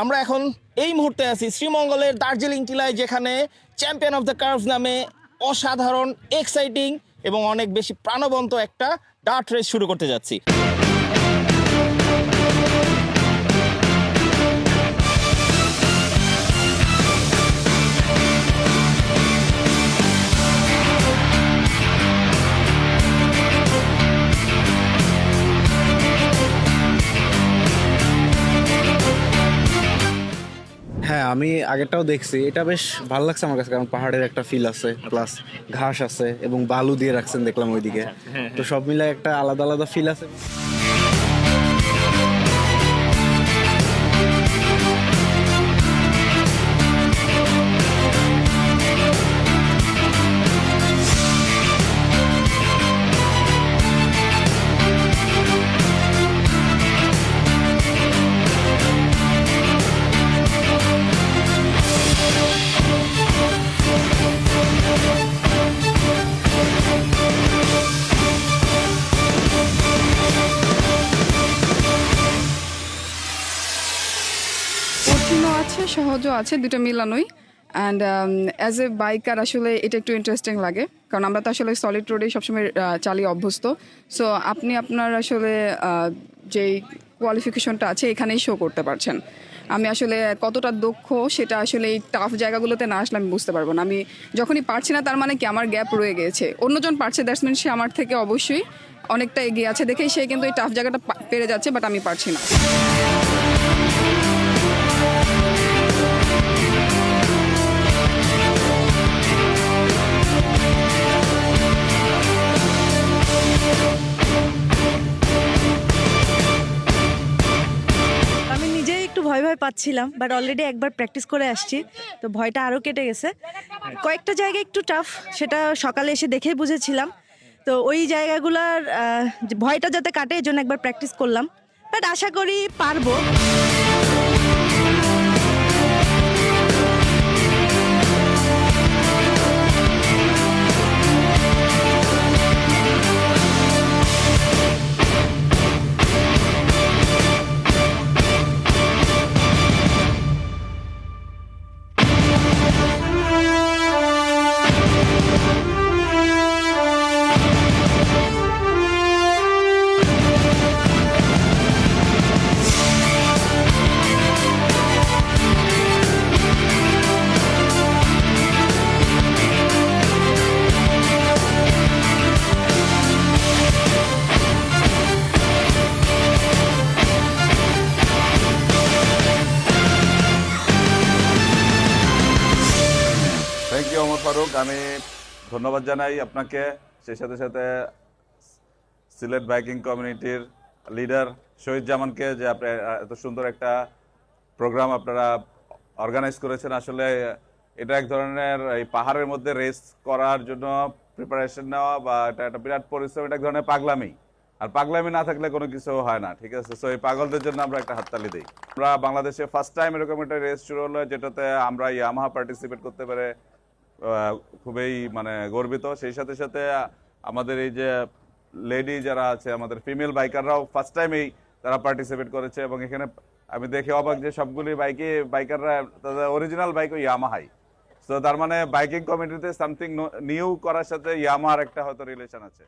আমরা এখন এই মুহূর্তে আছি শ্রীমঙ্গলের দার্জিলিং টিলায়, যেখানে চ্যাম্পিয়ন অফ দ্য কার্ভস নামে অসাধারণ, এক্সাইটিং এবং অনেক বেশি প্রাণবন্ত একটা ডার্ট রেস শুরু করতে যাচ্ছি। হ্যাঁ, আমি আগেরটাও দেখছি, এটা বেশ ভালো লাগছে আমার কাছে, কারণ পাহাড়ের একটা ফিল আছে, প্লাস ঘাস আছে এবং বালু দিয়ে রাখছেন দেখলাম ওইদিকে, তো সব মিলে একটা আলাদা আলাদা ফিল আছে। কঠিনও আছে, সহজও আছে, দুটো মিলানোই। অ্যান্ড অ্যাজ এ বাইকার আসলে এটা একটু ইন্টারেস্টিং লাগে, কারণ আমরা তো আসলে সলিড রোডেই সবসময় চালিয়ে অভ্যস্ত। সো আপনি আপনার আসলে যেই কোয়ালিফিকেশনটা আছে এখানেই শো করতে পারছেন। আমি আসলে কতটা দক্ষ সেটা আসলে এই টাফ জায়গাগুলোতে না আসলে আমি বুঝতে পারবো না। আমি যখনই পারছি না, তার মানে কি আমার গ্যাপ রয়ে গিয়েছে। অন্যজন পারছে, দ্যাটস মিন সে আমার থেকে অবশ্যই অনেকটা এগিয়ে আছে, দেখেই সে কিন্তু এই টাফ জায়গাটা পেরে যাচ্ছে, বাট আমি পারছি না। আমি নিজেই একটু ভয় ভয় পাচ্ছিলাম, বাট অলরেডি একবার প্র্যাকটিস করে আসছি, তো ভয়টা আরও কেটে গেছে। কয়েকটা জায়গায় একটু টাফ, সেটা সকালে এসে দেখেই বুঝেছিলাম। তো ওই জায়গাগুলোর ভয়টা যাতে কাটে, এই জন্য একবার প্র্যাকটিস করলাম, বাট আশা করি পারবো। থ্যাংক ইউ ওমর ফারুক, আমি ধন্যবাদ জানাই আপনাকে, সেই সাথে সাথে সিলেট বাইকিং কমিউনিটির লিডার শহীদ জামানকে, যে আপনি এত সুন্দর একটা প্রোগ্রাম আপনারা অর্গানাইজ করেছেন। আসলে এটা এক ধরনের এই পাহাড়ের মধ্যে রেস করার জন্য প্রিপারেশন নেওয়া, বা এটা একটা বিরাট পরিশ্রম, এটা এক ধরনের পাগলামি, আর পাগলামি না থাকলে কোনো কিছু হয় না, ঠিক আছে? সো এই পাগলদের জন্য আমরা একটা হাততালি দিই। আমরা বাংলাদেশে ফার্স্ট টাইম এরকম একটা রেস শুরু হলো, যেটাতে আমরা ইয়ামাহা পার্টিসিপেট করতে পেরে খুবই গর্বিত। সেই সাথে সাথে আমাদের এই যে লেডি যারা আছে, আমাদের ফিমেল বাইকাররাও ফার্স্ট টাইমেই তারা পার্টিসিপেট করেছে, এবং এখানে আমি দেখে অবাক যে সবগুলি বাইকাররা তাদের অরিজিনাল বাইক ওই ইয়ামাহাই। তো তার মানে বাইকিং কমিউনিটিতে সামথিং নিউ করার সাথে ইয়ামাহার একটা হয়তো রিলেশন আছে।